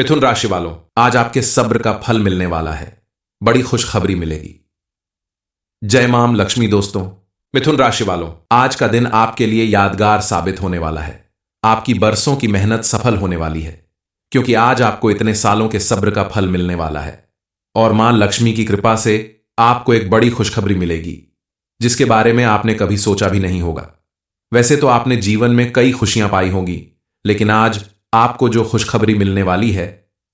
मिथुन राशि वालों, आज आपके सब्र का फल मिलने वाला है। बड़ी खुशखबरी मिलेगी। जय मां लक्ष्मी। दोस्तों, मिथुन राशि वालों, आज का दिन आपके लिए यादगार साबित होने वाला है। आपकी बरसों की मेहनत सफल होने वाली है, क्योंकि आज आपको इतने सालों के सब्र का फल मिलने वाला है। और मां लक्ष्मी की कृपा से आपको एक बड़ी खुशखबरी मिलेगी, जिसके बारे में आपने कभी सोचा भी नहीं होगा। वैसे तो आपने जीवन में कई खुशियां पाई होंगी, लेकिन आज आपको जो खुशखबरी मिलने वाली है,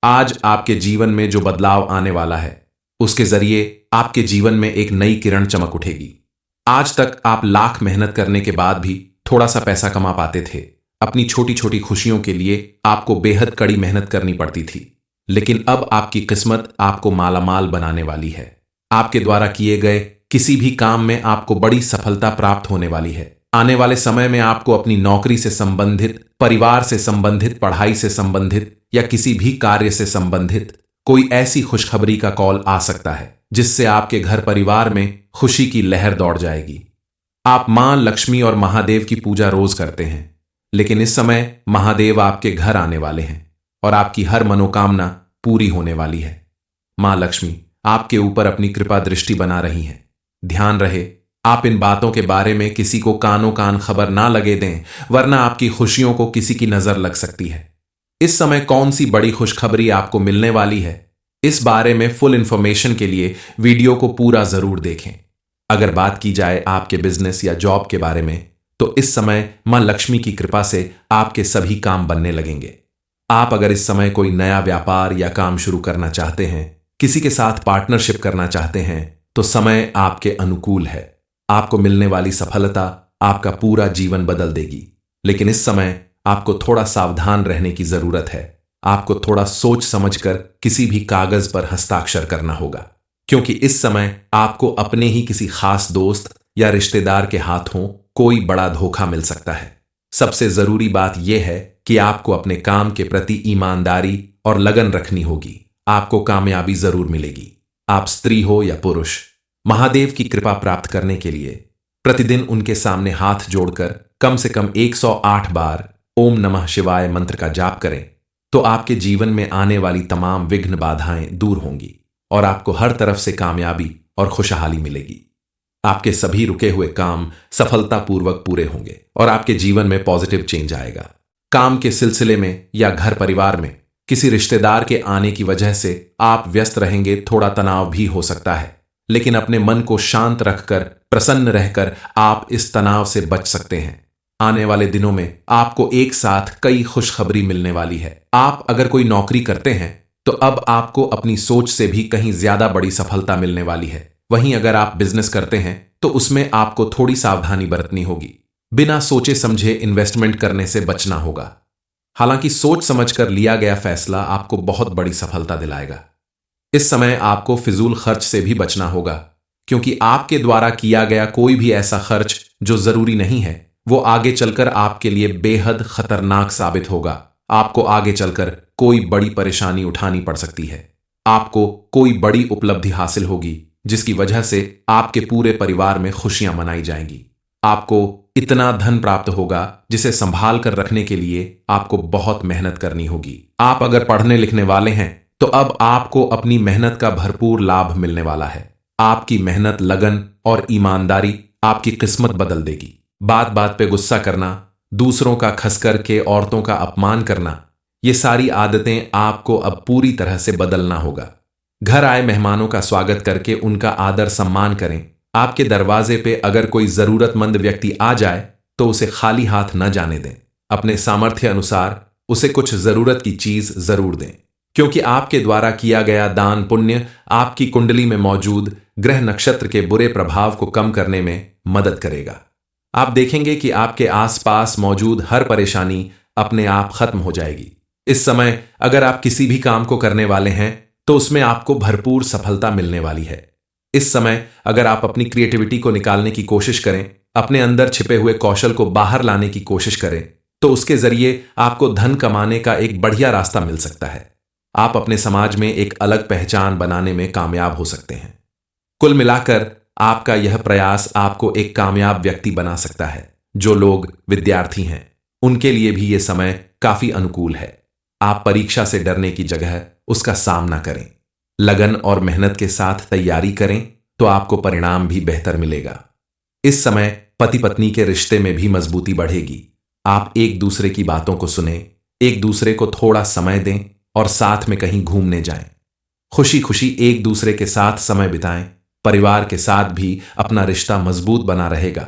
आज आपके जीवन में जो बदलाव आने वाला है, उसके जरिए आपके जीवन में एक नई किरण चमक उठेगी। आज तक आप लाख मेहनत करने के बाद भी थोड़ा सा पैसा कमा पाते थे। अपनी छोटी छोटी खुशियों के लिए आपको बेहद कड़ी मेहनत करनी पड़ती थी, लेकिन अब आपकी किस्मत आपको मालामाल बनाने वाली है। आपके द्वारा किए गए किसी भी काम में आपको बड़ी सफलता प्राप्त होने वाली है। आने वाले समय में आपको अपनी नौकरी से संबंधित, परिवार से संबंधित, पढ़ाई से संबंधित या किसी भी कार्य से संबंधित कोई ऐसी खुशखबरी का कॉल आ सकता है, जिससे आपके घर परिवार में खुशी की लहर दौड़ जाएगी। आप मां लक्ष्मी और महादेव की पूजा रोज करते हैं, लेकिन इस समय महादेव आपके घर आने वाले हैं और आपकी हर मनोकामना पूरी होने वाली है। मां लक्ष्मी आपके ऊपर अपनी कृपा दृष्टि बना रही हैं। ध्यान रहे, आप इन बातों के बारे में किसी को कानो कान खबर ना लगे दें, वरना आपकी खुशियों को किसी की नजर लग सकती है। इस समय कौन सी बड़ी खुशखबरी आपको मिलने वाली है, इस बारे में फुल इंफॉर्मेशन के लिए वीडियो को पूरा जरूर देखें। अगर बात की जाए आपके बिजनेस या जॉब के बारे में, तो इस समय मां लक्ष्मी की कृपा से आपके सभी काम बनने लगेंगे। आप अगर इस समय कोई नया व्यापार या काम शुरू करना चाहते हैं, किसी के साथ पार्टनरशिप करना चाहते हैं, तो समय आपके अनुकूल है। आपको मिलने वाली सफलता आपका पूरा जीवन बदल देगी, लेकिन इस समय आपको थोड़ा सावधान रहने की जरूरत है। आपको थोड़ा सोच समझकर किसी भी कागज पर हस्ताक्षर करना होगा, क्योंकि इस समय आपको अपने ही किसी खास दोस्त या रिश्तेदार के हाथों कोई बड़ा धोखा मिल सकता है। सबसे जरूरी बात यह है कि आपको अपने काम के प्रति ईमानदारी और लगन रखनी होगी। आपको कामयाबी जरूर मिलेगी। आप स्त्री हो या पुरुष, महादेव की कृपा प्राप्त करने के लिए प्रतिदिन उनके सामने हाथ जोड़कर कम से कम 108 बार ओम नमः शिवाय मंत्र का जाप करें, तो आपके जीवन में आने वाली तमाम विघ्न बाधाएं दूर होंगी और आपको हर तरफ से कामयाबी और खुशहाली मिलेगी। आपके सभी रुके हुए काम सफलतापूर्वक पूरे होंगे और आपके जीवन में पॉजिटिव चेंज आएगा। काम के सिलसिले में या घर परिवार में किसी रिश्तेदार के आने की वजह से आप व्यस्त रहेंगे। थोड़ा तनाव भी हो सकता है, लेकिन अपने मन को शांत रखकर, प्रसन्न रहकर आप इस तनाव से बच सकते हैं। आने वाले दिनों में आपको एक साथ कई खुशखबरी मिलने वाली है। आप अगर कोई नौकरी करते हैं, तो अब आपको अपनी सोच से भी कहीं ज्यादा बड़ी सफलता मिलने वाली है। वहीं अगर आप बिजनेस करते हैं, तो उसमें आपको थोड़ी सावधानी बरतनी होगी। बिना सोचे समझे इन्वेस्टमेंट करने से बचना होगा। हालांकि सोच समझकर लिया गया फैसला आपको बहुत बड़ी सफलता दिलाएगा। इस समय आपको फिजूल खर्च से भी बचना होगा, क्योंकि आपके द्वारा किया गया कोई भी ऐसा खर्च जो जरूरी नहीं है, वो आगे चलकर आपके लिए बेहद खतरनाक साबित होगा। आपको आगे चलकर कोई बड़ी परेशानी उठानी पड़ सकती है। आपको कोई बड़ी उपलब्धि हासिल होगी, जिसकी वजह से आपके पूरे परिवार में खुशियां मनाई जाएंगी। आपको इतना धन प्राप्त होगा जिसे संभाल कर रखने के लिए आपको बहुत मेहनत करनी होगी। आप अगर पढ़ने लिखने वाले हैं, तो अब आपको अपनी मेहनत का भरपूर लाभ मिलने वाला है। आपकी मेहनत, लगन और ईमानदारी आपकी किस्मत बदल देगी। बात बात पे गुस्सा करना, दूसरों का खस करके औरतों का अपमान करना, ये सारी आदतें आपको अब पूरी तरह से बदलना होगा। घर आए मेहमानों का स्वागत करके उनका आदर सम्मान करें। आपके दरवाजे पे अगर कोई जरूरतमंद व्यक्ति आ जाए, तो उसे खाली हाथ न जाने दें। अपने सामर्थ्य अनुसार उसे कुछ जरूरत की चीज जरूर दें, क्योंकि आपके द्वारा किया गया दान पुण्य आपकी कुंडली में मौजूद ग्रह नक्षत्र के बुरे प्रभाव को कम करने में मदद करेगा। आप देखेंगे कि आपके आसपास मौजूद हर परेशानी अपने आप खत्म हो जाएगी। इस समय अगर आप किसी भी काम को करने वाले हैं, तो उसमें आपको भरपूर सफलता मिलने वाली है। इस समय अगर आप अपनी क्रिएटिविटी को निकालने की कोशिश करें, अपने अंदर छिपे हुए कौशल को बाहर लाने की कोशिश करें, तो उसके जरिए आपको धन कमाने का एक बढ़िया रास्ता मिल सकता है। आप अपने समाज में एक अलग पहचान बनाने में कामयाब हो सकते हैं। कुल मिलाकर आपका यह प्रयास आपको एक कामयाब व्यक्ति बना सकता है। जो लोग विद्यार्थी हैं, उनके लिए भी यह समय काफी अनुकूल है। आप परीक्षा से डरने की जगह उसका सामना करें। लगन और मेहनत के साथ तैयारी करें तो आपको परिणाम भी बेहतर मिलेगा। इस समय पति पत्नी के रिश्ते में भी मजबूती बढ़ेगी। आप एक दूसरे की बातों को सुने, एक दूसरे को थोड़ा समय दें और साथ में कहीं घूमने जाएं। खुशी खुशी एक दूसरे के साथ समय बिताएं। परिवार के साथ भी अपना रिश्ता मजबूत बना रहेगा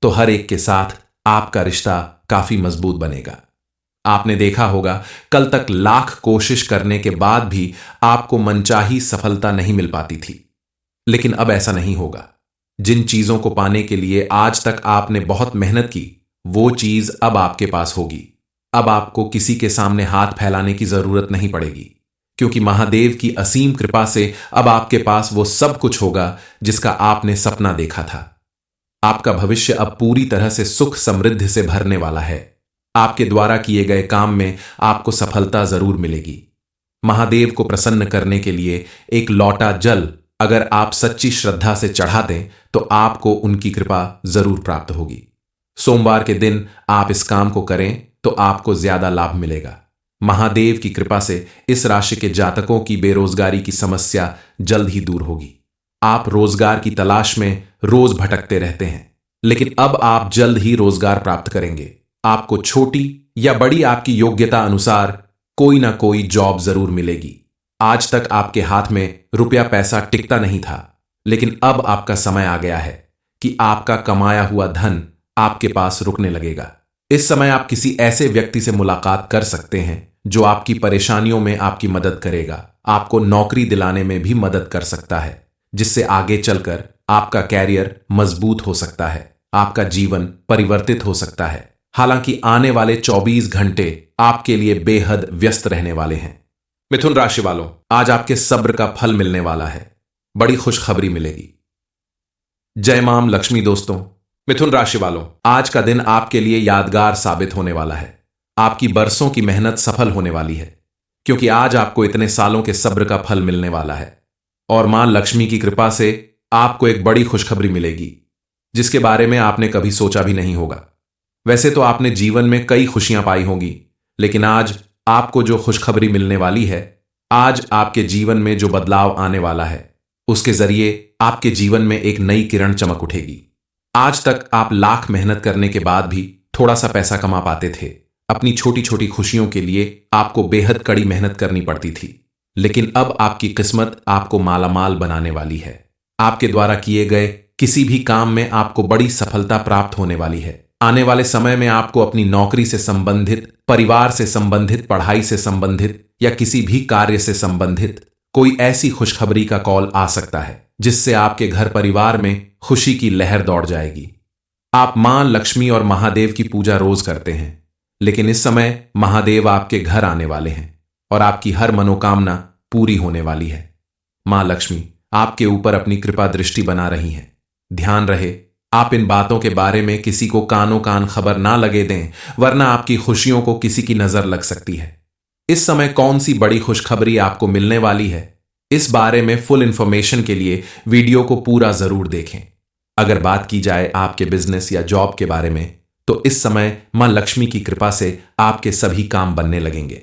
तो हर एक के साथ आपका रिश्ता काफी मजबूत बनेगा। आपने देखा होगा, कल तक लाख कोशिश करने के बाद भी आपको मनचाही सफलता नहीं मिल पाती थी, लेकिन अब ऐसा नहीं होगा। जिन चीजों को पाने के लिए आज तक आपने बहुत मेहनत की, वो चीज अब आपके पास होगी। अब आपको किसी के सामने हाथ फैलाने की जरूरत नहीं पड़ेगी, क्योंकि महादेव की असीम कृपा से अब आपके पास वो सब कुछ होगा जिसका आपने सपना देखा था। आपका भविष्य अब पूरी तरह से सुख समृद्धि से भरने वाला है। आपके द्वारा किए गए काम में आपको सफलता जरूर मिलेगी। महादेव को प्रसन्न करने के लिए एक लौटा जल अगर आप सच्ची श्रद्धा से चढ़ा दें तो आपको उनकी कृपा जरूर प्राप्त होगी। सोमवार के दिन आप इस काम को करें तो आपको ज्यादा लाभ मिलेगा। महादेव की कृपा से इस राशि के जातकों की बेरोजगारी की समस्या जल्द ही दूर होगी। आप रोजगार की तलाश में रोज भटकते रहते हैं, लेकिन अब आप जल्द ही रोजगार प्राप्त करेंगे। आपको छोटी या बड़ी आपकी योग्यता अनुसार कोई ना कोई जॉब जरूर मिलेगी। आज तक आपके हाथ में रुपया पैसा टिकता नहीं था, लेकिन अब आपका समय आ गया है कि आपका कमाया हुआ धन आपके पास रुकने लगेगा। इस समय आप किसी ऐसे व्यक्ति से मुलाकात कर सकते हैं जो आपकी परेशानियों में आपकी मदद करेगा, आपको नौकरी दिलाने में भी मदद कर सकता है, जिससे आगे चलकर आपका कैरियर मजबूत हो सकता है, आपका जीवन परिवर्तित हो सकता है। हालांकि आने वाले 24 घंटे आपके लिए बेहद व्यस्त रहने वाले हैं। मिथुन राशि वालों, आज आपके सब्र का फल मिलने वाला है। बड़ी खुशखबरी मिलेगी। जय मां लक्ष्मी। दोस्तों, मिथुन राशि वालों, आज का दिन आपके लिए यादगार साबित होने वाला है। आपकी बरसों की मेहनत सफल होने वाली है, क्योंकि आज आपको इतने सालों के सब्र का फल मिलने वाला है। और मां लक्ष्मी की कृपा से आपको एक बड़ी खुशखबरी मिलेगी, जिसके बारे में आपने कभी सोचा भी नहीं होगा। वैसे तो आपने जीवन में कई खुशियां पाई होंगी, लेकिन आज आपको जो खुशखबरी मिलने वाली है, आज आपके जीवन में जो बदलाव आने वाला है, उसके जरिए आपके जीवन में एक नई किरण चमक उठेगी। आज तक आप लाख मेहनत करने के बाद भी थोड़ा सा पैसा कमा पाते थे। अपनी छोटी छोटी खुशियों के लिए आपको बेहद कड़ी मेहनत करनी पड़ती थी, लेकिन अब आपकी किस्मत आपको मालामाल बनाने वाली है। आपके द्वारा किए गए किसी भी काम में आपको बड़ी सफलता प्राप्त होने वाली है। आने वाले समय में आपको अपनी नौकरी से संबंधित, परिवार से संबंधित, पढ़ाई से संबंधित या किसी भी कार्य से संबंधित कोई ऐसी खुशखबरी का कॉल आ सकता है जिससे आपके घर परिवार में खुशी की लहर दौड़ जाएगी। आप मां लक्ष्मी और महादेव की पूजा रोज करते हैं, लेकिन इस समय महादेव आपके घर आने वाले हैं और आपकी हर मनोकामना पूरी होने वाली है। मां लक्ष्मी आपके ऊपर अपनी कृपा दृष्टि बना रही हैं। ध्यान रहे, आप इन बातों के बारे में किसी को कानों कान खबर ना लगे दें, वरना आपकी खुशियों को किसी की नजर लग सकती है। इस समय कौन सी बड़ी खुशखबरी आपको मिलने वाली है, इस बारे में फुल इंफॉर्मेशन के लिए वीडियो को पूरा जरूर देखें। अगर बात की जाए आपके बिजनेस या जॉब के बारे में, तो इस समय मां लक्ष्मी की कृपा से आपके सभी काम बनने लगेंगे।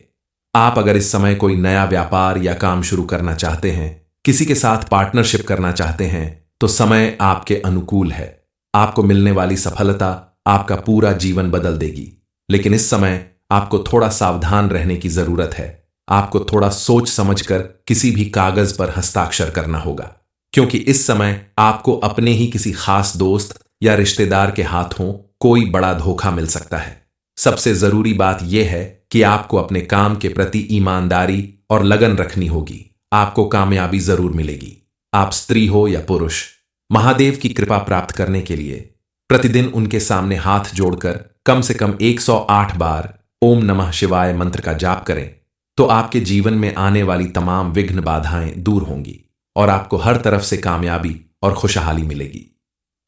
आप अगर इस समय कोई नया व्यापार या काम शुरू करना चाहते हैं, किसी के साथ पार्टनरशिप करना चाहते हैं, तो समय आपके अनुकूल है। आपको मिलने वाली सफलता आपका पूरा जीवन बदल देगी, लेकिन इस समय आपको थोड़ा सावधान रहने की जरूरत है। आपको थोड़ा सोच समझकर किसी भी कागज पर हस्ताक्षर करना होगा, क्योंकि इस समय आपको अपने ही किसी खास दोस्त या रिश्तेदार के हाथों कोई बड़ा धोखा मिल सकता है। सबसे जरूरी बात यह है कि आपको अपने काम के प्रति ईमानदारी और लगन रखनी होगी। आपको कामयाबी जरूर मिलेगी। आप स्त्री हो या पुरुष, महादेव की कृपा प्राप्त करने के लिए प्रतिदिन उनके सामने हाथ जोड़कर कम से कम 108 बार ओम नमः शिवाय मंत्र का जाप करें, तो आपके जीवन में आने वाली तमाम विघ्न बाधाएं दूर होंगी और आपको हर तरफ से कामयाबी और खुशहाली मिलेगी।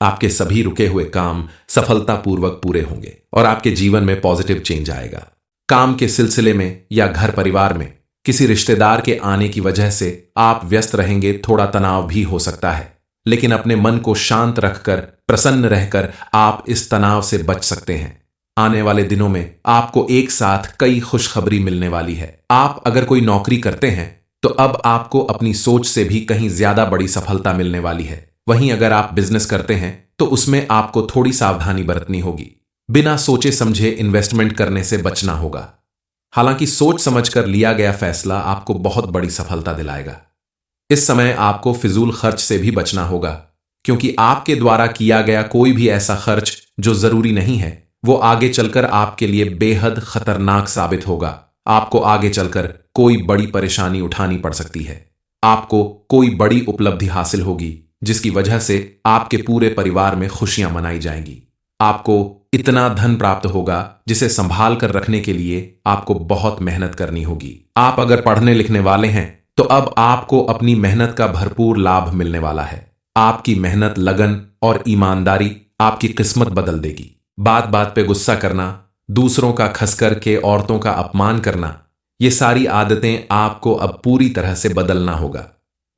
आपके सभी रुके हुए काम सफलतापूर्वक पूरे होंगे और आपके जीवन में पॉजिटिव चेंज आएगा। काम के सिलसिले में या घर परिवार में किसी रिश्तेदार के आने की वजह से आप व्यस्त रहेंगे। थोड़ा तनाव भी हो सकता है, लेकिन अपने मन को शांत रखकर, प्रसन्न रहकर आप इस तनाव से बच सकते हैं। आने वाले दिनों में आपको एक साथ कई खुशखबरी मिलने वाली है। आप अगर कोई नौकरी करते हैं तो अब आपको अपनी सोच से भी कहीं ज्यादा बड़ी सफलता मिलने वाली है। वहीं अगर आप बिजनेस करते हैं तो उसमें आपको थोड़ी सावधानी बरतनी होगी। बिना सोचे समझे इन्वेस्टमेंट करने से बचना होगा। हालांकि सोच समझकर लिया गया फैसला आपको बहुत बड़ी सफलता दिलाएगा। इस समय आपको फिजूल खर्च से भी बचना होगा, क्योंकि आपके द्वारा किया गया कोई भी ऐसा खर्च जो जरूरी नहीं है वो आगे चलकर आपके लिए बेहद खतरनाक साबित होगा। आपको आगे चलकर कोई बड़ी परेशानी उठानी पड़ सकती है। आपको कोई बड़ी उपलब्धि हासिल होगी जिसकी वजह से आपके पूरे परिवार में खुशियां मनाई जाएंगी। आपको इतना धन प्राप्त होगा जिसे संभाल कर रखने के लिए आपको बहुत मेहनत करनी होगी। आप अगर पढ़ने लिखने वाले हैं तो अब आपको अपनी मेहनत का भरपूर लाभ मिलने वाला है। आपकी मेहनत, लगन और ईमानदारी आपकी किस्मत बदल देगी। बात बात पे गुस्सा करना, दूसरों का खस करके औरतों का अपमान करना, ये सारी आदतें आपको अब पूरी तरह से बदलना होगा।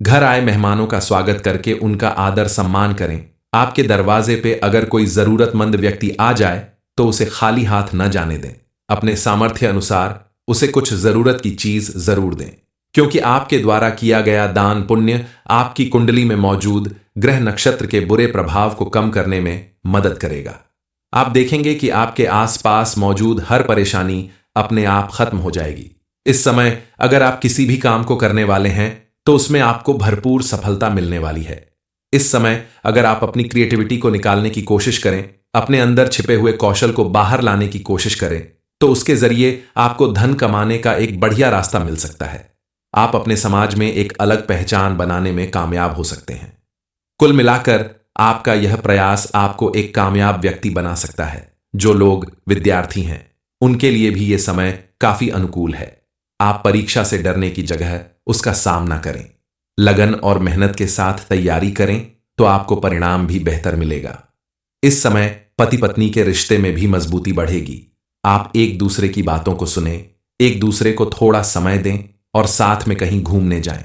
घर आए मेहमानों का स्वागत करके उनका आदर सम्मान करें। आपके दरवाजे पे अगर कोई जरूरतमंद व्यक्ति आ जाए तो उसे खाली हाथ न जाने दें। अपने सामर्थ्य अनुसार उसे कुछ जरूरत की चीज जरूर दें, क्योंकि आपके द्वारा किया गया दान पुण्य आपकी कुंडली में मौजूद ग्रह नक्षत्र के बुरे प्रभाव को कम करने में मदद करेगा। आप देखेंगे कि आपके आसपास मौजूद हर परेशानी अपने आप खत्म हो जाएगी। इस समय अगर आप किसी भी काम को करने वाले हैं तो उसमें आपको भरपूर सफलता मिलने वाली है। इस समय अगर आप अपनी क्रिएटिविटी को निकालने की कोशिश करें, अपने अंदर छिपे हुए कौशल को बाहर लाने की कोशिश करें, तो उसके जरिए आपको धन कमाने का एक बढ़िया रास्ता मिल सकता है। आप अपने समाज में एक अलग पहचान बनाने में कामयाब हो सकते हैं। कुल मिलाकर आपका यह प्रयास आपको एक कामयाब व्यक्ति बना सकता है। जो लोग विद्यार्थी हैं उनके लिए भी यह समय काफी अनुकूल है। आप परीक्षा से डरने की जगह उसका सामना करें, लगन और मेहनत के साथ तैयारी करें तो आपको परिणाम भी बेहतर मिलेगा। इस समय पति पत्नी के रिश्ते में भी मजबूती बढ़ेगी। आप एक दूसरे की बातों को सुने, एक दूसरे को थोड़ा समय दें और साथ में कहीं घूमने जाएं।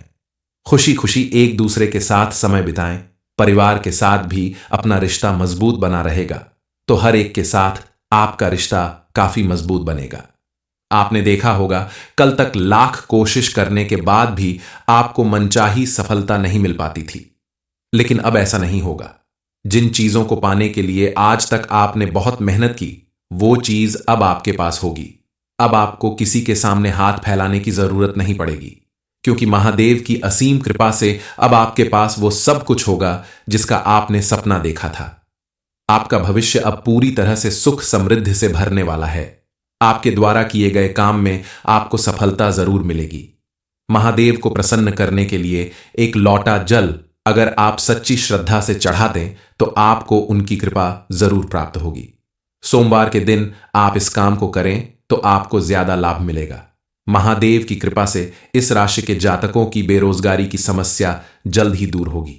खुशी खुशी एक दूसरे के साथ समय बिताएं। परिवार के साथ भी अपना रिश्ता मजबूत बना रहेगा तो हर एक के साथ आपका रिश्ता काफी मजबूत बनेगा। आपने देखा होगा कल तक लाख कोशिश करने के बाद भी आपको मनचाही सफलता नहीं मिल पाती थी, लेकिन अब ऐसा नहीं होगा। जिन चीजों को पाने के लिए आज तक आपने बहुत मेहनत की वो चीज अब आपके पास होगी। अब आपको किसी के सामने हाथ फैलाने की जरूरत नहीं पड़ेगी, क्योंकि महादेव की असीम कृपा से अब आपके पास वो सब कुछ होगा जिसका आपने सपना देखा था। आपका भविष्य अब पूरी तरह से सुख समृद्धि से भरने वाला है। आपके द्वारा किए गए काम में आपको सफलता जरूर मिलेगी। महादेव को प्रसन्न करने के लिए एक लौटा जल अगर आप सच्ची श्रद्धा से चढ़ा दें तो आपको उनकी कृपा जरूर प्राप्त होगी। सोमवार के दिन आप इस काम को करें तो आपको ज्यादा लाभ मिलेगा। महादेव की कृपा से इस राशि के जातकों की बेरोजगारी की समस्या जल्द ही दूर होगी।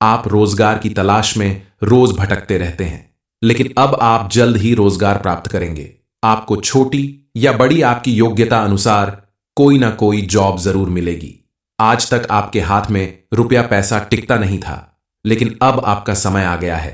आप रोजगार की तलाश में रोज भटकते रहते हैं, लेकिन अब आप जल्द ही रोजगार प्राप्त करेंगे। आपको छोटी या बड़ी आपकी योग्यता अनुसार कोई ना कोई जॉब जरूर मिलेगी। आज तक आपके हाथ में रुपया पैसा टिकता नहीं था, लेकिन अब आपका समय आ गया है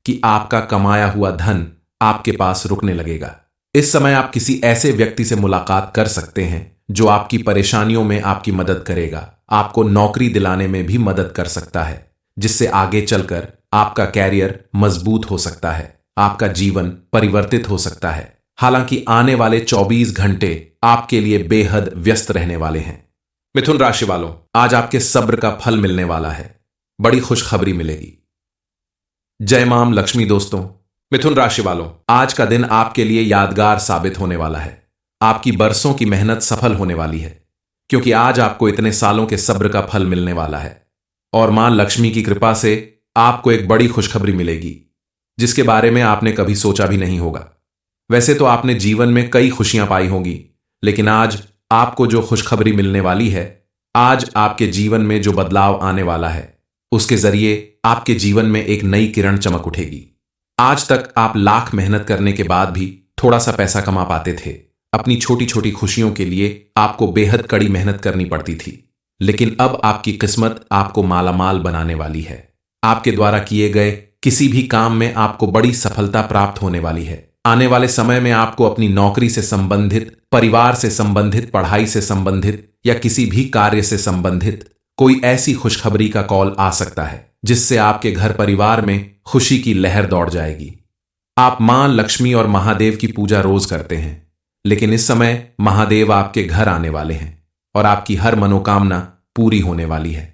कि आपका कमाया हुआ धन आपके पास रुकने लगेगा। इस समय आप किसी ऐसे व्यक्ति से मुलाकात कर सकते हैं जो आपकी परेशानियों में आपकी मदद करेगा, आपको नौकरी दिलाने में भी मदद कर सकता है, जिससे आगे चलकर आपका कैरियर मजबूत हो सकता है, आपका जीवन परिवर्तित हो सकता है। हालांकि आने वाले 24 घंटे आपके लिए बेहद व्यस्त रहने वाले हैं। मिथुन राशि वालों, आज आपके सब्र का फल मिलने वाला है। बड़ी खुशखबरी मिलेगी। जय मां लक्ष्मी। दोस्तों, मिथुन राशि वालों, आज का दिन आपके लिए यादगार साबित होने वाला है। आपकी बरसों की मेहनत सफल होने वाली है, क्योंकि आज आपको इतने सालों के सब्र का फल मिलने वाला है। और मां लक्ष्मी की कृपा से आपको एक बड़ी खुशखबरी मिलेगी जिसके बारे में आपने कभी सोचा भी नहीं होगा। वैसे तो आपने जीवन में कई खुशियां पाई होंगी, लेकिन आज आपको जो खुशखबरी मिलने वाली है, आज आपके जीवन में जो बदलाव आने वाला है, उसके जरिए आपके जीवन में एक नई किरण चमक उठेगी। आज तक आप लाख मेहनत करने के बाद भी थोड़ा सा पैसा कमा पाते थे। अपनी छोटी छोटी खुशियों के लिए आपको बेहद कड़ी मेहनत करनी पड़ती थी, लेकिन अब आपकी किस्मत आपको मालामाल बनाने वाली है। आपके द्वारा किए गए किसी भी काम में आपको बड़ी सफलता प्राप्त होने वाली है। आने वाले समय में आपको अपनी नौकरी से संबंधित, परिवार से संबंधित, पढ़ाई से संबंधित या किसी भी कार्य से संबंधित कोई ऐसी खुशखबरी का कॉल आ सकता है जिससे आपके घर परिवार में खुशी की लहर दौड़ जाएगी। आप मां लक्ष्मी और महादेव की पूजा रोज करते हैं, लेकिन इस समय महादेव आपके घर आने वाले हैं और आपकी हर मनोकामना पूरी होने वाली है।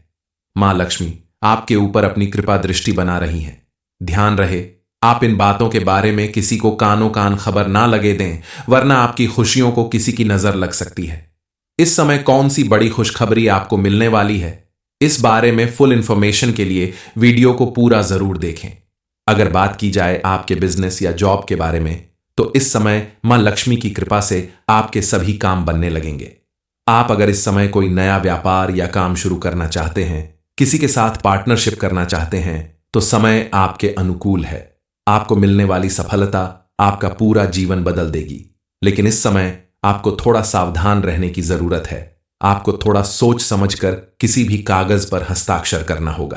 मां लक्ष्मी आपके ऊपर अपनी कृपा दृष्टि बना रही हैं। ध्यान रहे, आप इन बातों के बारे में किसी को कानो कान खबर ना लगे दें, वरना आपकी खुशियों को किसी की नजर लग सकती है। इस समय कौन सी बड़ी खुशखबरी आपको मिलने वाली है, इस बारे में फुल इंफॉर्मेशन के लिए वीडियो को पूरा जरूर देखें। अगर बात की जाए आपके बिजनेस या जॉब के बारे में, तो इस समय मां लक्ष्मी की कृपा से आपके सभी काम बनने लगेंगे। आप अगर इस समय कोई नया व्यापार या काम शुरू करना चाहते हैं, किसी के साथ पार्टनरशिप करना चाहते हैं, तो समय आपके अनुकूल है। आपको मिलने वाली सफलता आपका पूरा जीवन बदल देगी, लेकिन इस समय आपको थोड़ा सावधान रहने की जरूरत है। आपको थोड़ा सोच समझकर किसी भी कागज पर हस्ताक्षर करना होगा,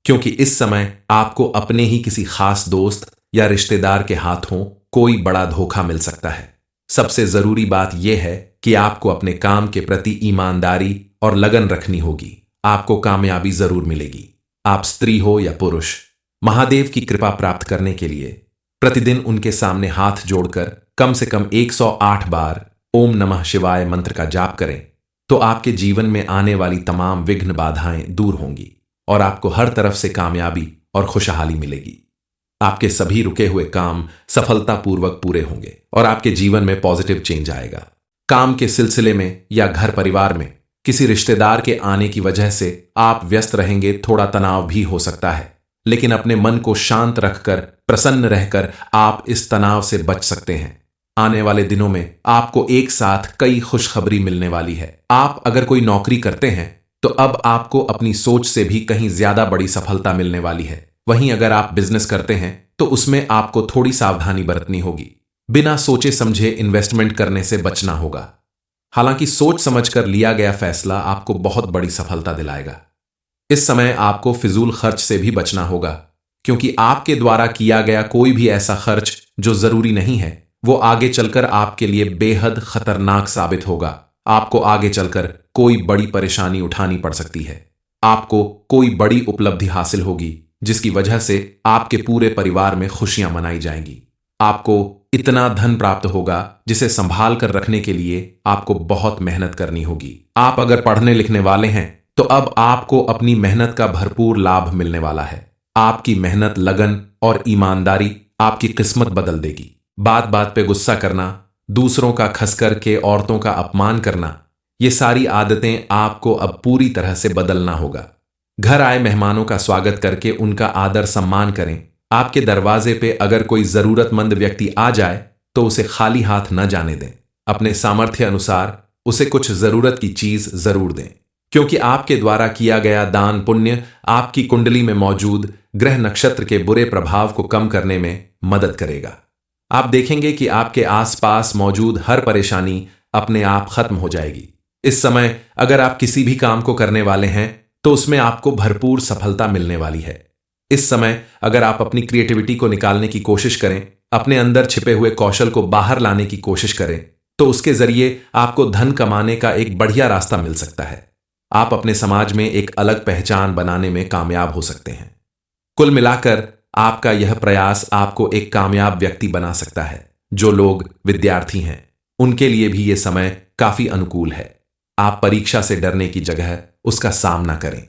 क्योंकि इस समय आपको अपने ही किसी खास दोस्त या रिश्तेदार के हाथों कोई बड़ा धोखा मिल सकता है। सबसे जरूरी बात यह है कि आपको अपने काम के प्रति ईमानदारी और लगन रखनी होगी। आपको कामयाबी जरूर मिलेगी। आप स्त्री हो या पुरुष, महादेव की कृपा प्राप्त करने के लिए प्रतिदिन उनके सामने हाथ जोड़कर कम से कम 108 बार ओम नमः शिवाय मंत्र का जाप करें, तो आपके जीवन में आने वाली तमाम विघ्न बाधाएं दूर होंगी और आपको हर तरफ से कामयाबी और खुशहाली मिलेगी। आपके सभी रुके हुए काम सफलतापूर्वक पूरे होंगे और आपके जीवन में पॉजिटिव चेंज आएगा। काम के सिलसिले में या घर परिवार में किसी रिश्तेदार के आने की वजह से आप व्यस्त रहेंगे, थोड़ा तनाव भी हो सकता है, लेकिन अपने मन को शांत रखकर, प्रसन्न रहकर आप इस तनाव से बच सकते हैं। आने वाले दिनों में आपको एक साथ कई खुशखबरी मिलने वाली है। आप अगर कोई नौकरी करते हैं, तो अब आपको अपनी सोच से भी कहीं ज्यादा बड़ी सफलता मिलने वाली है। वहीं अगर आप बिजनेस करते हैं, तो उसमें आपको थोड़ी सावधानी बरतनी होगी। बिना सोचे समझे इन्वेस्टमेंट करने से बचना होगा। हालांकि सोच समझकर लिया गया फैसला आपको बहुत बड़ी सफलता दिलाएगा। इस समय आपको फिजूल खर्च से भी बचना होगा, क्योंकि आपके द्वारा किया गया कोई भी ऐसा खर्च जो जरूरी नहीं है, वो आगे चलकर आपके लिए बेहद खतरनाक साबित होगा। आपको आगे चलकर कोई बड़ी परेशानी उठानी पड़ सकती है। आपको कोई बड़ी उपलब्धि हासिल होगी, जिसकी वजह से आपके पूरे परिवार में खुशियां मनाई जाएंगी। आपको इतना धन प्राप्त होगा जिसे संभाल कर रखने के लिए आपको बहुत मेहनत करनी होगी। आप अगर पढ़ने लिखने वाले हैं, तो अब आपको अपनी मेहनत का भरपूर लाभ मिलने वाला है। आपकी मेहनत, लगन और ईमानदारी आपकी किस्मत बदल देगी। बात बात पे गुस्सा करना, दूसरों का खस करके औरतों का अपमान करना, ये सारी आदतें आपको अब पूरी तरह से बदलना होगा। घर आए मेहमानों का स्वागत करके उनका आदर सम्मान करें। आपके दरवाजे पे अगर कोई जरूरतमंद व्यक्ति आ जाए, तो उसे खाली हाथ न जाने दें। अपने सामर्थ्य अनुसार उसे कुछ जरूरत की चीज जरूर दें, क्योंकि आपके द्वारा किया गया दान पुण्य आपकी कुंडली में मौजूद ग्रह नक्षत्र के बुरे प्रभाव को कम करने में मदद करेगा। आप देखेंगे कि आपके आसपास मौजूद हर परेशानी अपने आप खत्म हो जाएगी। इस समय अगर आप किसी भी काम को करने वाले हैं, तो उसमें आपको भरपूर सफलता मिलने वाली है। इस समय अगर आप अपनी क्रिएटिविटी को निकालने की कोशिश करें, अपने अंदर छिपे हुए कौशल को बाहर लाने की कोशिश करें, तो उसके जरिए आपको धन कमाने का एक बढ़िया रास्ता मिल सकता है। आप अपने समाज में एक अलग पहचान बनाने में कामयाब हो सकते हैं। कुल मिलाकर आपका यह प्रयास आपको एक कामयाब व्यक्ति बना सकता है। जो लोग विद्यार्थी हैं, उनके लिए भी यह समय काफी अनुकूल है। आप परीक्षा से डरने की जगह उसका सामना करें,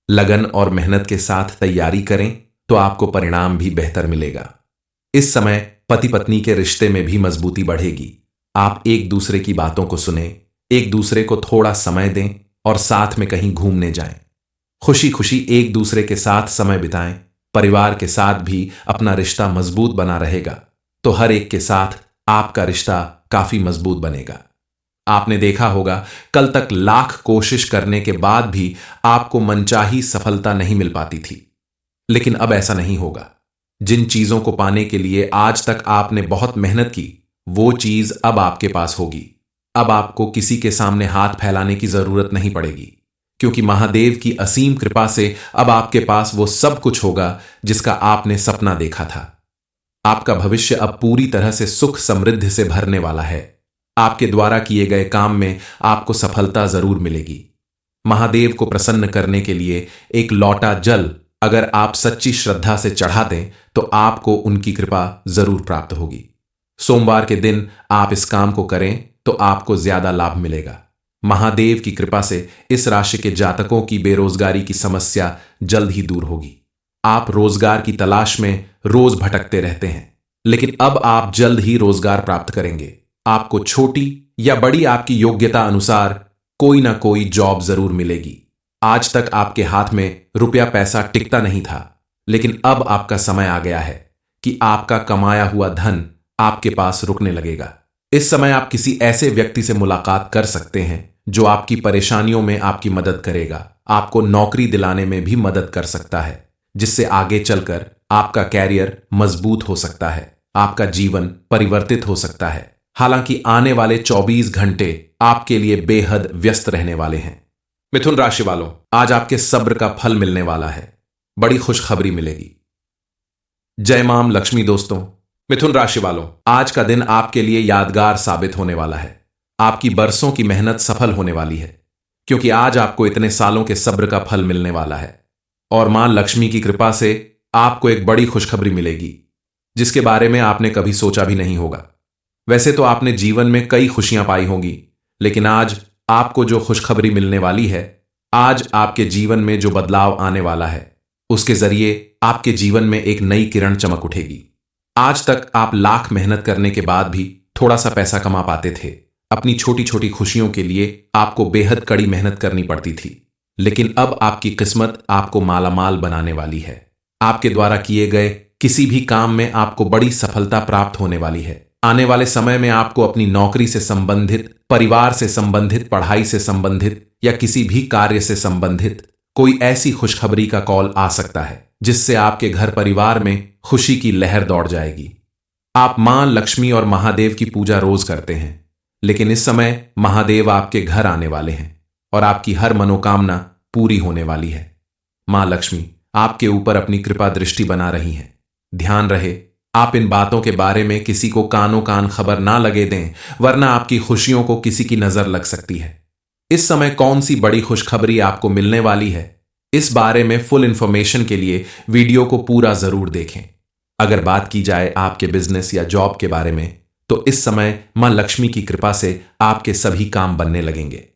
लगन और मेहनत के साथ तैयारी करें, तो आपको परिणाम भी बेहतर मिलेगा। इस समय पति पत्नी के रिश्ते में भी मजबूती बढ़ेगी। आप एक दूसरे की बातों को सुने, एक दूसरे को थोड़ा समय दें और साथ में कहीं घूमने जाएं। खुशी खुशी एक दूसरे के साथ समय बिताएं। परिवार के साथ भी अपना रिश्ता मजबूत बना रहेगा, तो हर एक के साथ आपका रिश्ता काफी मजबूत बनेगा। आपने देखा होगा, कल तक लाख कोशिश करने के बाद भी आपको मनचाही सफलता नहीं मिल पाती थी, लेकिन अब ऐसा नहीं होगा। जिन चीजों को पाने के लिए आज तक आपने बहुत मेहनत की, वो चीज अब आपके पास होगी। अब आपको किसी के सामने हाथ फैलाने की जरूरत नहीं पड़ेगी, क्योंकि महादेव की असीम कृपा से अब आपके पास वो सब कुछ होगा जिसका आपने सपना देखा था। आपका भविष्य अब पूरी तरह से सुख समृद्धि से भरने वाला है। आपके द्वारा किए गए काम में आपको सफलता जरूर मिलेगी। महादेव को प्रसन्न करने के लिए एक लौटा जल अगर आप सच्ची श्रद्धा से चढ़ा दें तो आपको उनकी कृपा जरूर प्राप्त होगी। सोमवार के दिन आप इस काम को करें तो आपको ज्यादा लाभ मिलेगा। महादेव की कृपा से इस राशि के जातकों की बेरोजगारी की समस्या जल्द ही दूर होगी। आप रोजगार की तलाश में रोज भटकते रहते हैं, लेकिन अब आप जल्द ही रोजगार प्राप्त करेंगे। आपको छोटी या बड़ी आपकी योग्यता अनुसार कोई ना कोई जॉब जरूर मिलेगी। आज तक आपके हाथ में रुपया पैसा टिकता नहीं था, लेकिन अब आपका समय आ गया है कि आपका कमाया हुआ धन आपके पास रुकने लगेगा। इस समय आप किसी ऐसे व्यक्ति से मुलाकात कर सकते हैं जो आपकी परेशानियों में आपकी मदद करेगा, आपको नौकरी दिलाने में भी मदद कर सकता है, जिससे आगे चलकर आपका कैरियर मजबूत हो सकता है, आपका जीवन परिवर्तित हो सकता है। हालांकि आने वाले 24 घंटे आपके लिए बेहद व्यस्त रहने वाले हैं। मिथुन राशि वालों, आज आपके सब्र का फल मिलने वाला है। बड़ी खुशखबरी मिलेगी। जय मां लक्ष्मी। दोस्तों, मिथुन राशि वालों, आज का दिन आपके लिए यादगार साबित होने वाला है। आपकी बरसों की मेहनत सफल होने वाली है, क्योंकि आज आपको इतने सालों के सब्र का फल मिलने वाला है। और मां लक्ष्मी की कृपा से आपको एक बड़ी खुशखबरी मिलेगी, जिसके बारे में आपने कभी सोचा भी नहीं होगा। वैसे तो आपने जीवन में कई खुशियां पाई होंगी, लेकिन आज आपको जो खुशखबरी मिलने वाली है, आज आपके जीवन में जो बदलाव आने वाला है, उसके जरिए आपके जीवन में एक नई किरण चमक उठेगी। आज तक आप लाख मेहनत करने के बाद भी थोड़ा सा पैसा कमा पाते थे। अपनी छोटी छोटी खुशियों के लिए आपको बेहद कड़ी मेहनत करनी पड़ती थी, लेकिन अब आपकी किस्मत आपको मालामाल बनाने वाली है। आपके द्वारा किए गए किसी भी काम में आपको बड़ी सफलता प्राप्त होने वाली है। आने वाले समय में आपको अपनी नौकरी से संबंधित, परिवार से संबंधित, पढ़ाई से संबंधित या किसी भी कार्य से संबंधित कोई ऐसी खुशखबरी का कॉल आ सकता है, जिससे आपके घर परिवार में खुशी की लहर दौड़ जाएगी। आप मां लक्ष्मी और महादेव की पूजा रोज करते हैं, लेकिन इस समय महादेव आपके घर आने वाले हैं और आपकी हर मनोकामना पूरी होने वाली है। मां लक्ष्मी आपके ऊपर अपनी कृपा दृष्टि बना रही हैं। ध्यान रहे, आप इन बातों के बारे में किसी को कानों कान खबर ना लगे दें, वरना आपकी खुशियों को किसी की नजर लग सकती है। इस समय कौन सी बड़ी खुशखबरी आपको मिलने वाली है, इस बारे में फुल इंफॉर्मेशन के लिए वीडियो को पूरा जरूर देखें। अगर बात की जाए आपके बिजनेस या जॉब के बारे में, तो इस समय मां लक्ष्मी की कृपा से आपके सभी काम बनने लगेंगे।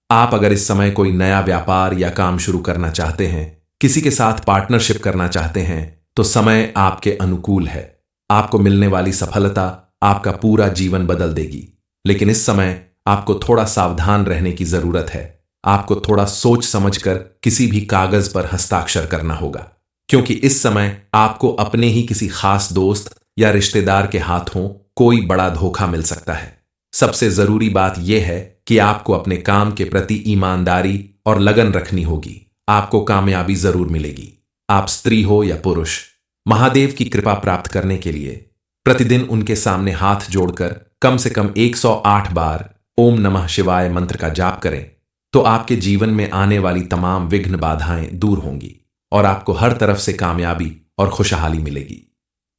आप अगर इस समय कोई नया व्यापार या काम शुरू करना चाहते हैं, किसी के साथ पार्टनरशिप करना चाहते हैं, तो समय आपके अनुकूल है। आपको मिलने वाली सफलता आपका पूरा जीवन बदल देगी, लेकिन इस समय आपको थोड़ा सावधान रहने की जरूरत है। आपको थोड़ा सोच समझकर किसी भी कागज पर हस्ताक्षर करना होगा, क्योंकि इस समय आपको अपने ही किसी खास दोस्त या रिश्तेदार के हाथों कोई बड़ा धोखा मिल सकता है। सबसे जरूरी बात यह है कि आपको अपने काम के प्रति ईमानदारी और लगन रखनी होगी। आपको कामयाबी जरूर मिलेगी। आप स्त्री हो या पुरुष, महादेव की कृपा प्राप्त करने के लिए प्रतिदिन उनके सामने हाथ जोड़कर कम से कम 108 बार ओम नमः शिवाय मंत्र का जाप करें, तो आपके जीवन में आने वाली तमाम विघ्न बाधाएं दूर होंगी और आपको हर तरफ से कामयाबी और खुशहाली मिलेगी।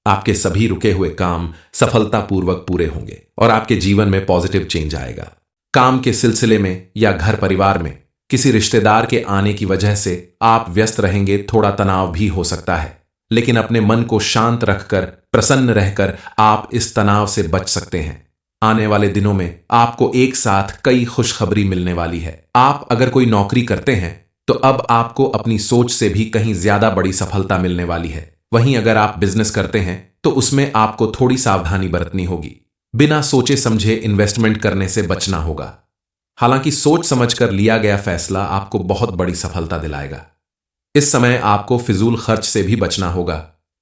आपके सभी रुके हुए काम सफलतापूर्वक पूरे होंगे और आपके जीवन में पॉजिटिव चेंज आएगा। काम के सिलसिले में या घर परिवार में किसी रिश्तेदार के आने की वजह से आप व्यस्त रहेंगे। थोड़ा तनाव भी हो सकता है, लेकिन अपने मन को शांत रखकर, प्रसन्न रहकर आप इस तनाव से बच सकते हैं। आने वाले दिनों में आपको एक साथ कई खुशखबरी मिलने वाली है। आप अगर कोई नौकरी करते हैं, तो अब आपको अपनी सोच से भी कहीं ज्यादा बड़ी सफलता मिलने वाली है। वहीं अगर आप बिजनेस करते हैं, तो उसमें आपको थोड़ी सावधानी बरतनी होगी। बिना सोचे समझे इन्वेस्टमेंट करने से बचना होगा। हालांकि सोच समझकर लिया गया फैसला आपको बहुत बड़ी सफलता दिलाएगा। इस समय आपको फिजूल खर्च से भी बचना होगा,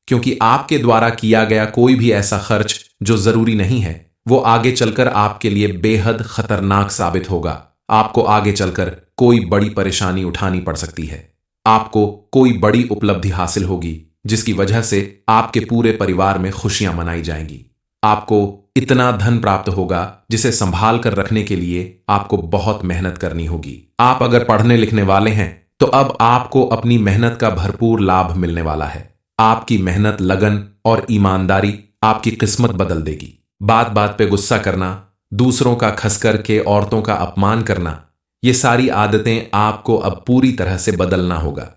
क्योंकि आपके द्वारा किया गया कोई भी ऐसा खर्च जो जरूरी नहीं है, वो आगे चलकर आपके लिए बेहद खतरनाक साबित होगा। आपको आगे चलकर कोई बड़ी परेशानी उठानी पड़ सकती है। आपको कोई बड़ी उपलब्धि हासिल होगी, जिसकी वजह से आपके पूरे परिवार में खुशियां मनाई जाएंगी। आपको इतना धन प्राप्त होगा जिसे संभाल कर रखने के लिए आपको बहुत मेहनत करनी होगी। आप अगर पढ़ने लिखने वाले हैं, तो अब आपको अपनी मेहनत का भरपूर लाभ मिलने वाला है। आपकी मेहनत, लगन और ईमानदारी आपकी किस्मत बदल देगी। बात बात पे गुस्सा करना, दूसरों का खस करके औरतों का अपमान करना, ये सारी आदतें आपको अब पूरी तरह से बदलना होगा।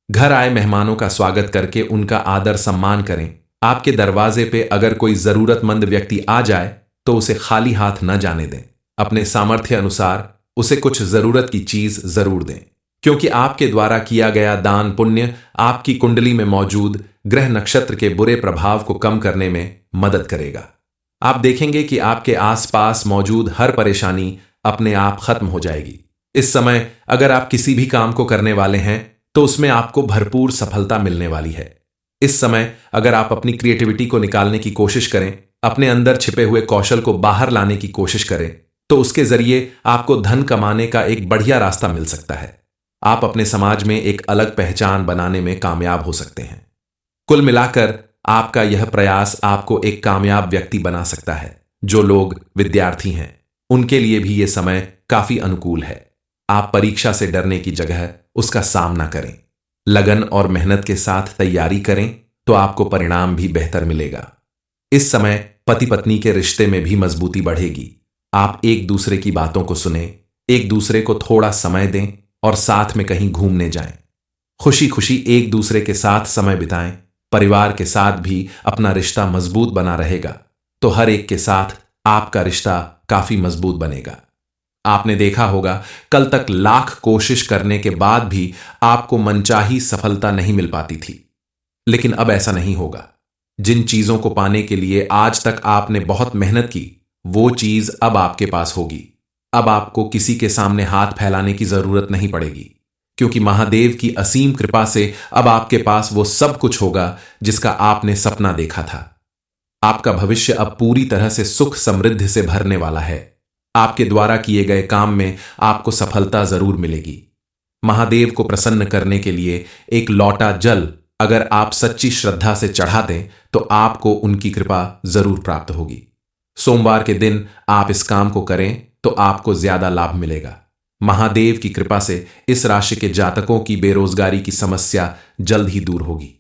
घर आए मेहमानों का स्वागत करके उनका आदर सम्मान करें। आपके दरवाजे पे अगर कोई जरूरतमंद व्यक्ति आ जाए तो उसे खाली हाथ न जाने दें। अपने सामर्थ्य अनुसार उसे कुछ जरूरत की चीज जरूर दें, क्योंकि आपके द्वारा किया गया दान पुण्य आपकी कुंडली में मौजूद ग्रह नक्षत्र के बुरे प्रभाव को कम करने में मदद करेगा। आप देखेंगे कि आपके आसपास मौजूद हर परेशानी अपने आप खत्म हो जाएगी। इस समय अगर आप किसी भी काम को करने वाले हैं तो उसमें आपको भरपूर सफलता मिलने वाली है। इस समय अगर आप अपनी क्रिएटिविटी को निकालने की कोशिश करें, अपने अंदर छिपे हुए कौशल को बाहर लाने की कोशिश करें, तो उसके जरिए आपको धन कमाने का एक बढ़िया रास्ता मिल सकता है। आप अपने समाज में एक अलग पहचान बनाने में कामयाब हो सकते हैं। कुल मिलाकर आपका यह प्रयास आपको एक कामयाब व्यक्ति बना सकता है। जो लोग विद्यार्थी हैं उनके लिए भी यह समय काफी अनुकूल है। आप परीक्षा से डरने की जगह उसका सामना करें, लगन और मेहनत के साथ तैयारी करें तो आपको परिणाम भी बेहतर मिलेगा। इस समय पति पत्नी के रिश्ते में भी मजबूती बढ़ेगी। आप एक दूसरे की बातों को सुने, एक दूसरे को थोड़ा समय दें और साथ में कहीं घूमने जाएं। खुशी खुशी एक दूसरे के साथ समय बिताएं। परिवार के साथ भी अपना रिश्ता मजबूत बना रहेगा तो हर एक के साथ आपका रिश्ता काफी मजबूत बनेगा। आपने देखा होगा कल तक लाख कोशिश करने के बाद भी आपको मनचाही सफलता नहीं मिल पाती थी, लेकिन अब ऐसा नहीं होगा। जिन चीजों को पाने के लिए आज तक आपने बहुत मेहनत की, वो चीज अब आपके पास होगी। अब आपको किसी के सामने हाथ फैलाने की जरूरत नहीं पड़ेगी, क्योंकि महादेव की असीम कृपा से अब आपके पास वो सब कुछ होगा जिसका आपने सपना देखा था। आपका भविष्य अब पूरी तरह से सुख समृद्धि से भरने वाला है। आपके द्वारा किए गए काम में आपको सफलता जरूर मिलेगी। महादेव को प्रसन्न करने के लिए एक लौटा जल अगर आप सच्ची श्रद्धा से चढ़ा दें तो आपको उनकी कृपा जरूर प्राप्त होगी। सोमवार के दिन आप इस काम को करें तो आपको ज्यादा लाभ मिलेगा। महादेव की कृपा से इस राशि के जातकों की बेरोजगारी की समस्या जल्द ही दूर होगी।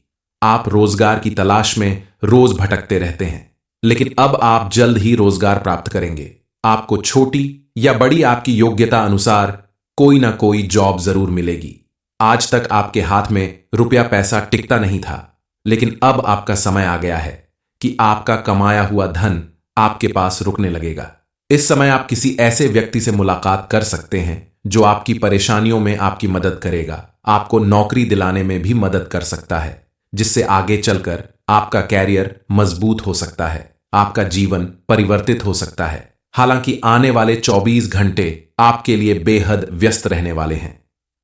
आप रोजगार की तलाश में रोज भटकते रहते हैं, लेकिन अब आप जल्द ही रोजगार प्राप्त करेंगे। आपको छोटी या बड़ी आपकी योग्यता अनुसार कोई ना कोई जॉब जरूर मिलेगी। आज तक आपके हाथ में रुपया पैसा टिकता नहीं था, लेकिन अब आपका समय आ गया है कि आपका कमाया हुआ धन आपके पास रुकने लगेगा। इस समय आप किसी ऐसे व्यक्ति से मुलाकात कर सकते हैं जो आपकी परेशानियों में आपकी मदद करेगा, आपको नौकरी दिलाने में भी मदद कर सकता है, जिससे आगे चलकर आपका कैरियर मजबूत हो सकता है, आपका जीवन परिवर्तित हो सकता है। हालांकि आने वाले 24 घंटे आपके लिए बेहद व्यस्त रहने वाले हैं।